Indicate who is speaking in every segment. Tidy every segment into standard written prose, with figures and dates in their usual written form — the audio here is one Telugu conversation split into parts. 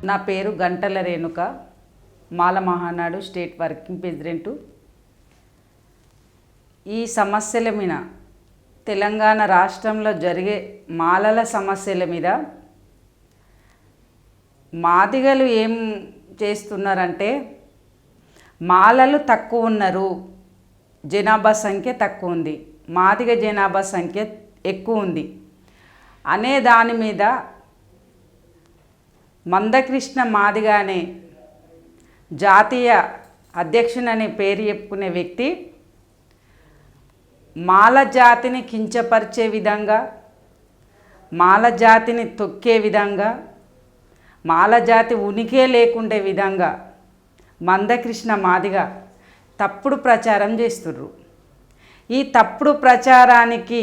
Speaker 1: నా పేరు గంటల రేణుక, మాల మహానాడు స్టేట్ వర్కింగ్ ప్రెసిడెంటు. ఈ సమస్యల మీద, తెలంగాణ రాష్ట్రంలో జరిగే మాలల సమస్యల మీద మాదిగలు ఏం చేస్తున్నారంటే, మాలలు తక్కువ ఉన్నారు, జనాభా సంఖ్య తక్కువ ఉంది, మాదిగ జనాభా సంఖ్య ఎక్కువ ఉంది అనే దాని మీద మందకృష్ణ మాదిగ అనే జాతీయ అధ్యక్షుననే పేరు చెప్పుకునే వ్యక్తి మాల జాతిని కించపరిచే విధంగా, మాల జాతిని తొక్కే విధంగా, మాల జాతి ఉనికే లేకుండే విధంగా మందకృష్ణ మాదిగ తప్పుడు ప్రచారం చేస్తుర్రు. ఈ తప్పుడు ప్రచారానికి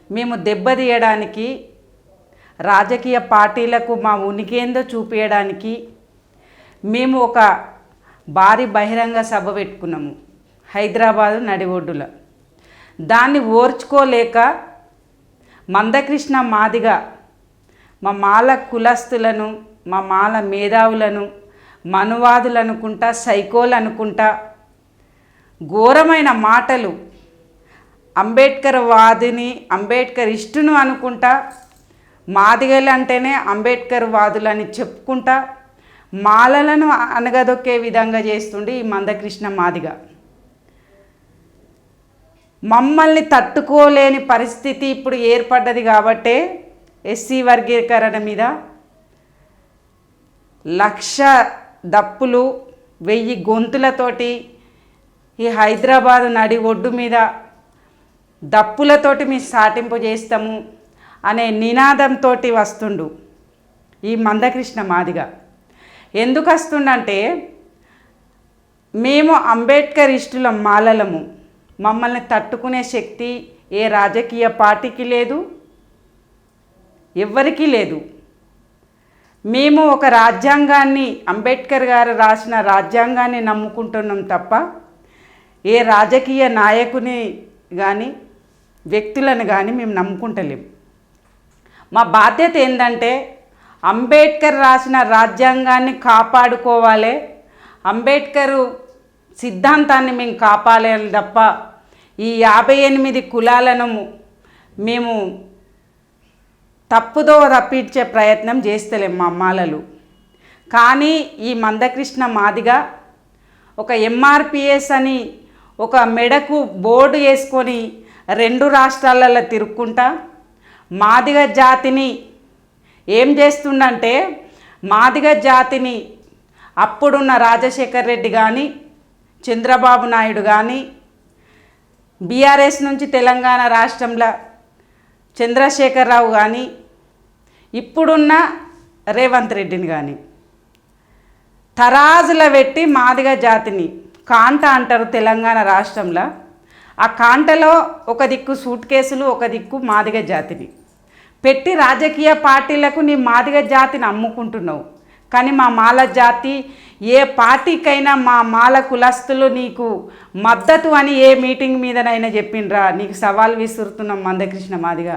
Speaker 1: మేము దెబ్బతీయడానికి, రాజకీయ పార్టీలకు మా ఉనికేందో చూపించడానికి మేము ఒక భారీ బహిరంగ సభ పెట్టుకున్నాము హైదరాబాదు నడిఒడ్డుల. దాన్ని ఓర్చుకోలేక మందకృష్ణ మాదిగ మా మాల కులస్తులను, మా మాల మేధావులను మనువాదులు అనుకుంటా, సైకోలు అనుకుంటా ఘోరమైన మాటలు, అంబేద్కర్ వాదిని, అంబేద్కర్ ఇష్టును అనుకుంటా, మాదిగలు అంటేనే అంబేద్కర్ వాదులని చెప్పుకుంటా మాలలను అనగదొక్కే విధంగా చేస్తుండే ఈ మందకృష్ణ మాదిగ. మమ్మల్ని తట్టుకోలేని పరిస్థితి ఇప్పుడు ఏర్పడ్డది కాబట్టే ఎస్సీ వర్గీకరణ మీద 1,00,000 దప్పులు, 1000 గొంతులతోటి ఈ హైదరాబాదు నడి ఒడ్డు మీద దప్పులతోటి మేము సాటింపు చేస్తాము అనే నినాదంతో వస్తుండు ఈ మందకృష్ణ మాదిగ. ఎందుకు వస్తుండంటే, మేము అంబేద్కర్ ఇష్టులం, మాలలము, మమ్మల్ని తట్టుకునే శక్తి ఏ రాజకీయ పార్టీకి లేదు, ఎవ్వరికీ లేదు. మేము ఒక రాజ్యాంగాన్ని, అంబేద్కర్ గారు రాసిన రాజ్యాంగాన్ని నమ్ముకుంటున్నాం తప్ప ఏ రాజకీయ నాయకుని కానీ వ్యక్తులను కానీ మేము నమ్ముకుంటలేం. మా బాధ్యత ఏంటంటే అంబేద్కర్ రాసిన రాజ్యాంగాన్ని కాపాడుకోవాలి, అంబేద్కర్ సిద్ధాంతాన్ని మేము కాపాడాలి తప్ప ఈ 58 కులాలను మేము తప్పుదో తప్పించే ప్రయత్నం చేస్తలేం మా మాలలు. కానీ ఈ మందకృష్ణ మాదిగ ఒక ఎంఆర్పిఎస్ అని ఒక మెడకు బోర్డు వేసుకొని 2 రాష్ట్రాలలో తిరుక్కుంటా మాదిగ జాతిని ఏం చేస్తుండంటే, మాదిగ జాతిని అప్పుడున్న రాజశేఖర్ రెడ్డి కానీ, చంద్రబాబు నాయుడు కానీ, బీఆర్ఎస్ నుంచి తెలంగాణ రాష్ట్రంలో చంద్రశేఖరరావు కానీ, ఇప్పుడున్న రేవంత్ రెడ్డిని కానీ తరాజుల పెట్టి మాదిగ జాతిని, కాంట అంటారు తెలంగాణ రాష్ట్రంలో, ఆ కాంటలో ఒక దిక్కు సూట్ కేసులు, ఒక దిక్కు మాదిగ జాతిని పెట్టి రాజకీయ పార్టీలకు నీ మాదిగ జాతిని అమ్ముకుంటున్నావు. కానీ మా మాల జాతి ఏ పార్టీకైనా మా మాల కులస్తులు నీకు మద్దతు అని ఏ మీటింగ్ మీదనైనా చెప్పిండ్రా? నీకు సవాల్ విసురుతున్నాం మందకృష్ణ మాదిగ.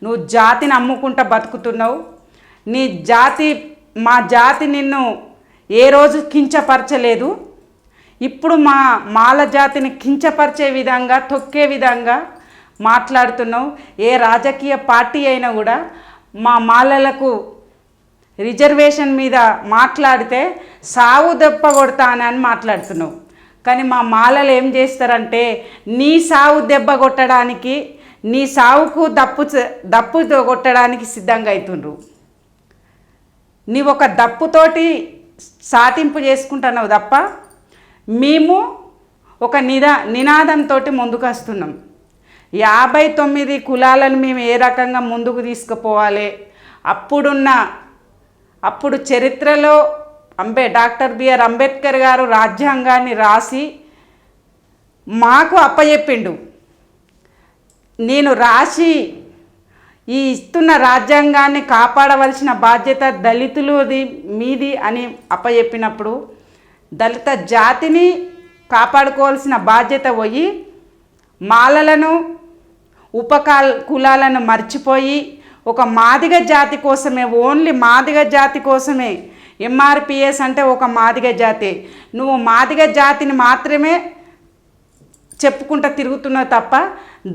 Speaker 1: నువ్వు జాతిని అమ్ముకుంటా బతుకుతున్నావు. నీ జాతి, మా జాతి నిన్ను ఏ రోజు కించపరచలేదు. ఇప్పుడు మా మాల జాతిని కించపరిచే విధంగా, తొక్కే విధంగా మాట్లాడుతున్నావు. ఏ రాజకీయ పార్టీ అయినా కూడా మా మాలలకు రిజర్వేషన్ మీద మాట్లాడితే సావు దెబ్బ కొడతానని మాట్లాడుతున్నావు. కానీ మా మాలలు ఏం చేస్తారంటే, నీ సావు దెబ్బ కొట్టడానికి, నీ సావుకు దప్పు కొట్టడానికి సిద్ధంగా అవుతుండ్రు. నీవు ఒక దప్పుతోటి సాటింపు చేసుకుంటున్నావు తప్ప మేము ఒక నినాదంతో ముందుకు వస్తున్నాం. 59 కులాలను మేము ఏ రకంగా ముందుకు తీసుకుపోవాలి, అప్పుడు చరిత్రలో డాక్టర్ బిఆర్ అంబేద్కర్ గారు రాజ్యాంగాన్ని రాసి మాకు అప్పచెప్పిండు. నేను రాసి ఈ ఇస్తున్న రాజ్యాంగాన్ని కాపాడవలసిన బాధ్యత దళితులది, మీది అని అప్పచెప్పినప్పుడు దళిత జాతిని కాపాడుకోవాల్సిన బాధ్యత పోయి మాలలను, కులాలను మర్చిపోయి ఒక మాదిగ జాతి కోసమే, ఓన్లీ మాదిగ జాతి కోసమే ఎంఆర్పిఎస్ అంటే ఒక మాదిగ జాతి. నువ్వు మాదిగ జాతిని మాత్రమే చెప్పుకుంటూ తిరుగుతున్నావు తప్ప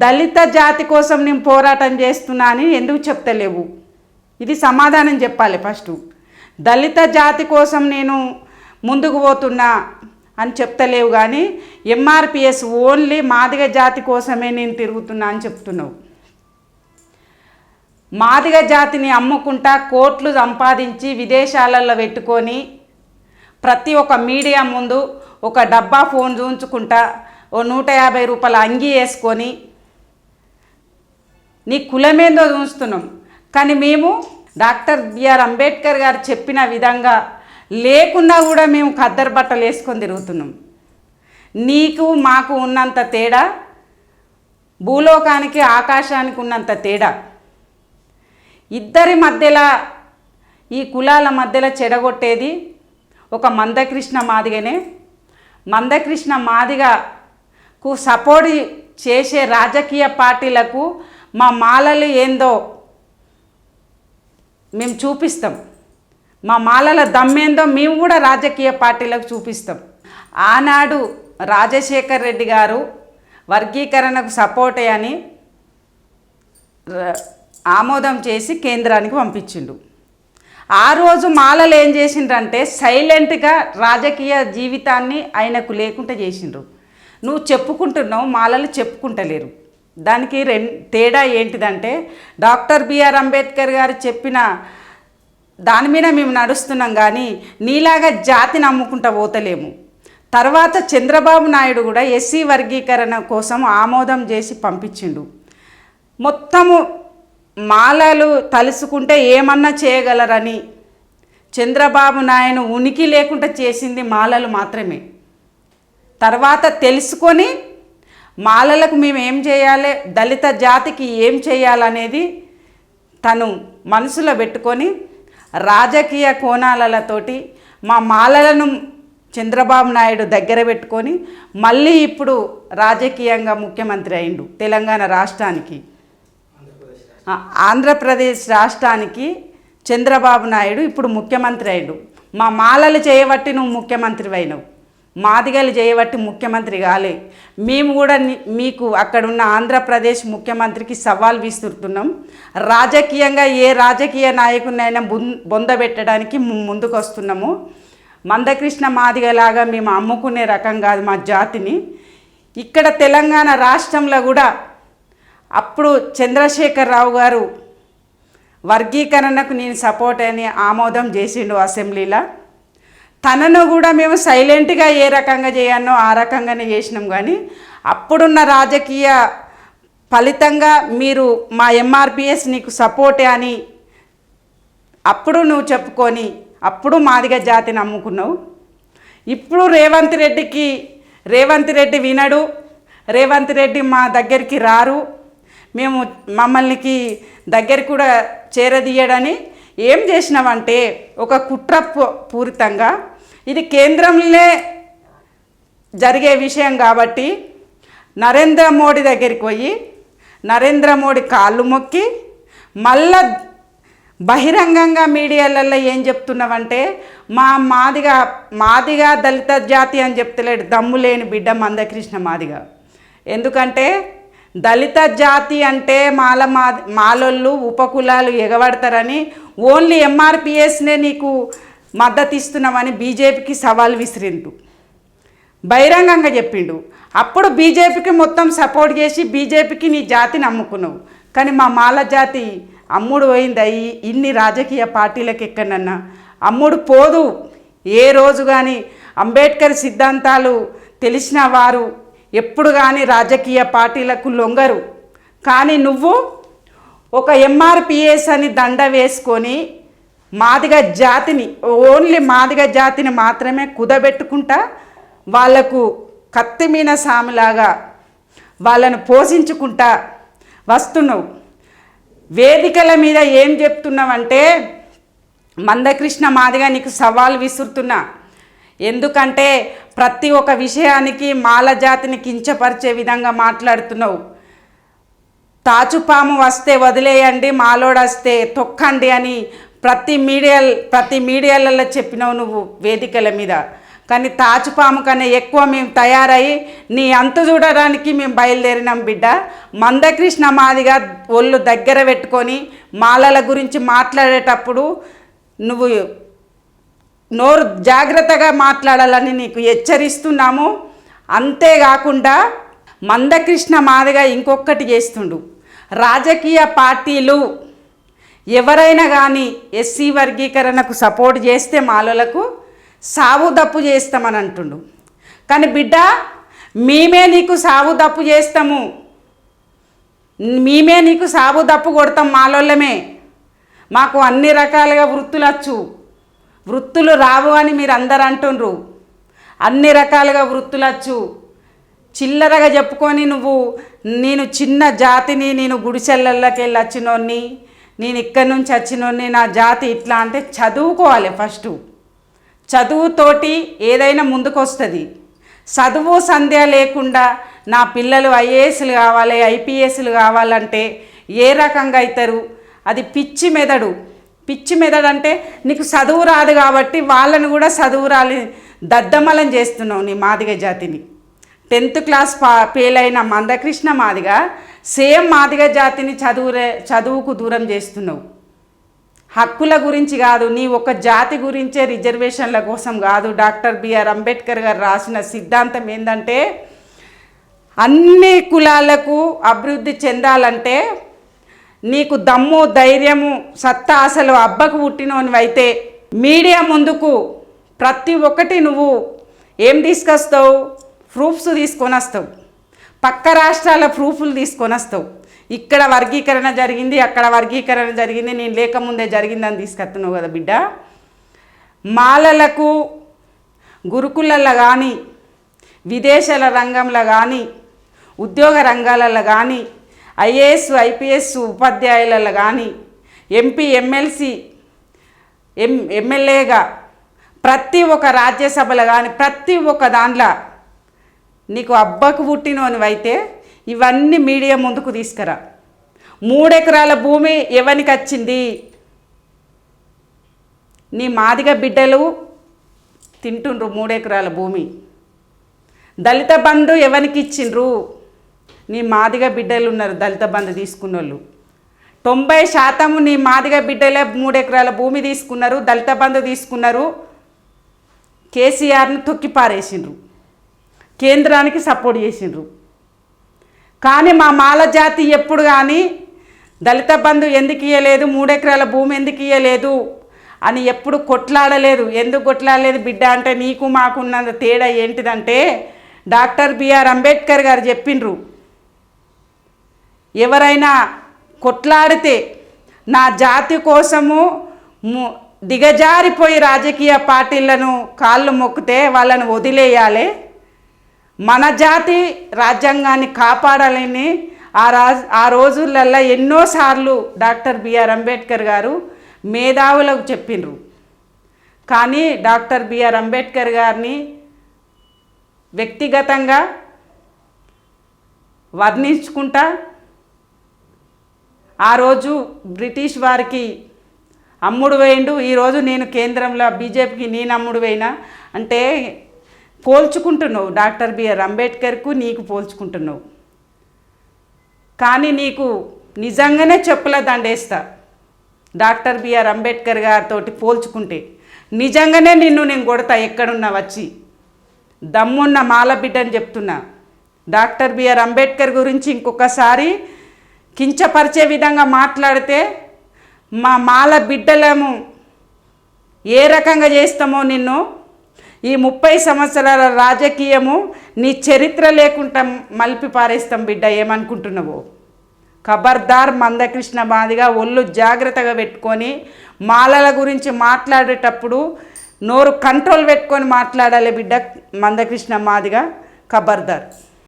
Speaker 1: దళిత జాతి కోసం నేను పోరాటం చేస్తున్నా అని ఎందుకు చెప్తలేవు? ఇది సమాధానం చెప్పాలి ఫస్ట్. దళిత జాతి కోసం నేను ముందుకు పోతున్నా అని చెప్తలేవు, కానీ ఎంఆర్పిఎస్ ఓన్లీ మాదిగ జాతి కోసమే నేను తిరుగుతున్నా అని చెప్తున్నావు. మాదిగ జాతిని అమ్ముకుంటా కోట్లు సంపాదించి విదేశాలలో పెట్టుకొని ప్రతి ఒక్క మీడియా ముందు ఒక డబ్బా ఫోన్ చూంచుకుంటా ఓ 150 రూపాయల అంగి వేసుకొని నీ కులమేందో చూస్తున్నాం. కానీ మేము డాక్టర్ బిఆర్ అంబేద్కర్ గారు చెప్పిన విధంగా లేకున్నా కూడా మేము ఖద్దరు బట్టలు వేసుకొని తిరుగుతున్నాం. నీకు మాకు ఉన్నంత తేడా భూలోకానికి ఆకాశానికి ఉన్నంత తేడా. ఇద్దరి మధ్యలో ఈ కులాల మధ్యలో చెడగొట్టేది ఒక మందకృష్ణ మాదిగనే. మందకృష్ణ మాదిగకు సపోర్ట్ చేసే రాజకీయ పార్టీలకు మా మాలలు ఏందో మేము చూపిస్తాం. మా మాలల దమ్మేందో మేము కూడా రాజకీయ పార్టీలకు చూపిస్తాం. ఆనాడు రాజశేఖర్ రెడ్డి గారు వర్గీకరణకు సపోర్టే అని ఆమోదం చేసి కేంద్రానికి పంపించిండు. ఆ రోజు మాలలు ఏం చేసిండ్రంటే సైలెంట్గా రాజకీయ జీవితాన్ని ఆయనకు లేకుండా చేసిండ్రు. నువ్వు చెప్పుకుంటున్నావు, మాలలు చెప్పుకుంటలేరు. దానికి తేడా ఏంటిదంటే డాక్టర్ బిఆర్ అంబేద్కర్ గారు చెప్పిన దాని మీద మేము నడుస్తున్నాం, కానీ నీలాగా జాతిని అమ్ముకుంటా పోతలేము. తర్వాత చంద్రబాబు నాయుడు కూడా ఎస్సీ వర్గీకరణ కోసం ఆమోదం చేసి పంపించిండు. మొత్తము మాలలు తలుసుకుంటే ఏమన్నా చేయగలరని చంద్రబాబు నాయుడు ఉనికి లేకుండా చేసింది మాలలు మాత్రమే. తర్వాత తెలుసుకొని మాలలకు మేము ఏం చేయాలి, దళిత జాతికి ఏం చేయాలనేది తను మనసులో పెట్టుకొని రాజకీయ కోణాలతోటి మా మాలలను చంద్రబాబు నాయుడు దగ్గర పెట్టుకొని మళ్ళీ ఇప్పుడు రాజకీయంగా ముఖ్యమంత్రి అయిండు తెలంగాణ రాష్ట్రానికి. ఆంధ్రప్రదేశ్ రాష్ట్రానికి చంద్రబాబు నాయుడు ఇప్పుడు ముఖ్యమంత్రి అయిండు. మా మాలలు చేయబట్టి నువ్వు ముఖ్యమంత్రి అయినావు, మాదిగలు చేయబట్టి ముఖ్యమంత్రి కాలే. మేము కూడా మీకు అక్కడున్న ఆంధ్రప్రదేశ్ ముఖ్యమంత్రికి సవాల్ విసురుతున్నాం. రాజకీయంగా ఏ రాజకీయ నాయకునైనా బొందబెట్టడానికి ముందుకు వస్తున్నాము. మందకృష్ణ మాదిగలాగా మేము అమ్ముకునే రకం కాదు మా జాతిని. ఇక్కడ తెలంగాణ రాష్ట్రంలో కూడా అప్పుడు చంద్రశేఖరరావు గారు వర్గీకరణకు నేను సపోర్ట్ అని ఆమోదం చేసిండు అసెంబ్లీలో. తనను కూడా మేము సైలెంట్గా ఏ రకంగా చేయాలో ఆ రకంగానే చేసినాం, కానీ అప్పుడున్న రాజకీయ ఫలితంగా మీరు మా ఎంఆర్పిఎస్ నీకు సపోర్టే అని అప్పుడు నువ్వు చెప్పుకొని అప్పుడు మాదిగ జాతిని అమ్ముకున్నావు. ఇప్పుడు రేవంత్ రెడ్డి వినడు, రేవంత్ రెడ్డి మా దగ్గరికి రారు, మేము మమ్మల్నికి దగ్గరికి కూడా చేరదీయడని ఏం చేసినావంటే ఒక కుట్ర పూరితంగా ఇది కేంద్రంలో జరిగే విషయం కాబట్టి నరేంద్ర మోడీ దగ్గరికి పోయి నరేంద్ర మోడీ కాళ్ళు మొక్కి మళ్ళా బహిరంగంగా మీడియాలలో ఏం చెప్తున్నావంటే మా మాదిగా దళిత జాతి అని చెప్తలేడు, దమ్ము లేని బిడ్డ మందకృష్ణ మాదిగ. ఎందుకంటే దళిత జాతి అంటే మాలోళ్ళు ఉపకులాలు ఎగబడతారని ఓన్లీ ఎంఆర్పిఎస్నే నీకు మద్దతు ఇస్తున్నామని బీజేపీకి సవాల్ విసిరిండు, బహిరంగంగా చెప్పిండు. అప్పుడు బీజేపీకి మొత్తం సపోర్ట్ చేసి బీజేపీకి నీ జాతిని అమ్ముకున్నావు. కానీ మా మాల జాతి అమ్ముడు పోయింది. ఇన్ని రాజకీయ పార్టీలకు ఎక్కడన్నా అమ్ముడు పోదు. ఏ రోజు కానీ అంబేద్కర్ సిద్ధాంతాలు తెలిసిన వారు ఎప్పుడు కానీ రాజకీయ పార్టీలకు లొంగరు. కానీ నువ్వు ఒక ఎంఆర్పిఎస్ అని దండ వేసుకొని మాదిగ జాతిని ఓన్లీ మాదిగ జాతిని మాత్రమే కుదబెట్టుకుంటా వాళ్లకు కత్తిమీన సామిలాగా వాళ్ళను పోషించుకుంటా వస్తున్నావు. వేదికల మీద ఏం చెప్తున్నావంటే మందకృష్ణ మాదిగ నీకు సవాల్ విసురుతున్నా. ఎందుకంటే ప్రతి ఒక్క విషయానికి మాల జాతిని కించపరిచే విధంగా మాట్లాడుతున్నావు. తాచుపాము వస్తే వదిలేయండి, మాలోడు వస్తే తొక్కండి అని ప్రతి మీడియాలలో చెప్పినావు నువ్వు వేదికల మీద. కానీ తాచుపాము కన్నా ఎక్కువ మేము తయారయ్యి నీ అంతు చూడడానికి మేము బయలుదేరినాం బిడ్డ. మందకృష్ణ మాదిగా ఒళ్ళు దగ్గర పెట్టుకొని మాలల గురించి మాట్లాడేటప్పుడు నువ్వు నోరు జాగ్రత్తగా మాట్లాడాలని నీకు హెచ్చరిస్తున్నాము. అంతేకాకుండా మందకృష్ణ మాదిగా ఇంకొకటి చేస్తుండు. రాజకీయ పార్టీలు ఎవరైనా కానీ ఎస్సీ వర్గీకరణకు సపోర్ట్ చేస్తే మాలలకు సావు దప్పు చేస్తామని అంటుండు. కానీ బిడ్డ, మేమే నీకు సావు దప్పు చేస్తాము, మేమే నీకు సావు దప్పు కొడతాం. మాలోళ్ళమే మాకు అన్ని రకాలుగా వృత్తులు వచ్చు. వృత్తులు రావు అని మీరు అందరు అంటుండ్రు. అన్ని రకాలుగా వృత్తులు వచ్చు. చిల్లరగా చెప్పుకొని నేను చిన్న జాతిని, నేను గుడిసెళ్ళకి వెళ్ళి వచ్చినోన్ని, నేను ఇక్కడి నుంచి వచ్చినోన్ని, నా జాతి ఇట్లా అంటే చదువుకోవాలి. ఫస్ట్ చదువుతోటి ఏదైనా ముందుకు వస్తుంది. చదువు సంధ్య లేకుండా నా పిల్లలు ఐఏఎస్లు కావాలి, ఐపీఎస్లు కావాలంటే ఏ రకంగా అవుతారు? అది పిచ్చి మెదడు. పిచ్చి మెదడు అంటే నీకు చదువు రాదు కాబట్టి వాళ్ళని కూడా చదువు రాలి దద్దమలం చేస్తున్నావు నీ మాదిగ జాతిని. 10th క్లాస్ ఫెయిల్ అయిన మందకృష్ణ మాదిగా సేమ్ మాదిగ జాతిని చదువుకు దూరం చేస్తున్నావు. హక్కుల గురించి కాదు, నీ ఒక జాతి గురించే, రిజర్వేషన్ల కోసం కాదు. డాక్టర్ బిఆర్ అంబేద్కర్ గారు రాసిన సిద్ధాంతం ఏంటంటే అన్ని కులాలకు అభివృద్ధి చెందాలంటే నీకు దమ్ము, ధైర్యము, సత్తా అసలు అబ్బకు పుట్టినవైతే మీడియా ముందుకు ప్రతి ఒక్కటి నువ్వు ఏం తీసుకొస్తావు? ప్రూఫ్స్ తీసుకొని వస్తావు. పక్క రాష్ట్రాల ప్రూఫ్లు తీసుకొని వస్తావు. ఇక్కడ వర్గీకరణ జరిగింది, అక్కడ వర్గీకరణ జరిగింది, నేను లేకముందే జరిగిందని తీసుకొస్తున్నావు కదా బిడ్డ. మాలలకు గురుకులలో కానీ, విదేశాల రంగంలో కానీ, ఉద్యోగ రంగాలలో కానీ, ఐఏఎస్ ఐపీఎస్ ఉపాధ్యాయులలో కానీ, ఎంపీ ఎమ్మెల్సీ ఎమ్మెల్యేగా ప్రతి ఒక్క రాజ్యసభలో కానీ ప్రతి ఒక్క దాంట్లో నీకు అబ్బకు పుట్టినోనివైతే ఇవన్నీ మీడియా ముందుకు తీసుకురా. 3 ఎకరాల భూమి ఎవరికి వచ్చింది? నీ మాదిగ బిడ్డలు తింటుండ్రు 3 ఎకరాల భూమి. దళిత బంధు ఎవరికి ఇచ్చిండ్రు? నీ మాదిగ బిడ్డలు ఉన్నారు దళిత బంధు తీసుకున్న వాళ్ళు. 90% నీ మాదిగ బిడ్డలే 3 ఎకరాల భూమి తీసుకున్నారు, దళిత బంధు తీసుకున్నారు. కేసీఆర్ను తొక్కిపారేసిండ్రు, కేంద్రానికి సపోర్ట్ చేసిండ్రు. కానీ మా మాల జాతి ఎప్పుడు కానీ దళిత బంధు ఎందుకు ఇవ్వలేదు, 3 ఎకరాల భూమి ఎందుకు ఇవ్వలేదు అని ఎప్పుడు కొట్లాడలేదు. ఎందుకు కొట్లాడలేదు బిడ్డ అంటే నీకు మాకున్న తేడా ఏంటిదంటే డాక్టర్ బిఆర్ అంబేద్కర్ గారు చెప్పిండ్రు, ఎవరైనా కొట్లాడితే నా జాతి కోసము దిగజారిపోయి రాజకీయ పార్టీలను కాళ్ళు మొక్కితే వాళ్ళను వదిలేయాలి, మన జాతి రాజ్యాంగాన్ని కాపాడాలని ఆ రోజులల్లో ఎన్నోసార్లు డాక్టర్ బిఆర్ అంబేద్కర్ గారు మేధావులకు చెప్పిండ్రు. కానీ డాక్టర్ బిఆర్ అంబేద్కర్ గారిని వ్యక్తిగతంగా వర్ణించుకుంటా ఆ రోజు బ్రిటిష్ వారికి అమ్ముడు వేయండు, ఈరోజు నేను కేంద్రంలో బీజేపీకి నేను అమ్ముడు వేయినా అంటే పోల్చుకుంటున్నావు. డాక్టర్ బిఆర్ అంబేద్కర్కు నీకు పోల్చుకుంటున్నావు. కానీ నీకు నిజంగానే చెప్పుల దండేస్తా. డాక్టర్ బిఆర్ అంబేద్కర్ గారితో పోల్చుకుంటే నిజంగానే నేను కొడతా. ఎక్కడున్నా వచ్చి దమ్మున్న మాల బిడ్డని చెప్తున్నా. డాక్టర్ బిఆర్ అంబేద్కర్ గురించి ఇంకొకసారి కించపరిచే విధంగా మాట్లాడితే మా మాల బిడ్డలము ఏ రకంగా చేస్తామో నిన్ను ఈ 30 సంవత్సరాల రాజకీయము నీ చరిత్ర లేకుండా మలిపి పారేస్తాం బిడ్డ. ఏమనుకుంటున్నావో ఖబర్దార్. మందకృష్ణ మాదిగా ఒళ్ళు జాగ్రత్తగా పెట్టుకొని మాలల గురించి మాట్లాడేటప్పుడు నోరు కంట్రోల్ పెట్టుకొని మాట్లాడాలి బిడ్డ. మందకృష్ణ మాదిగా ఖబర్దార్.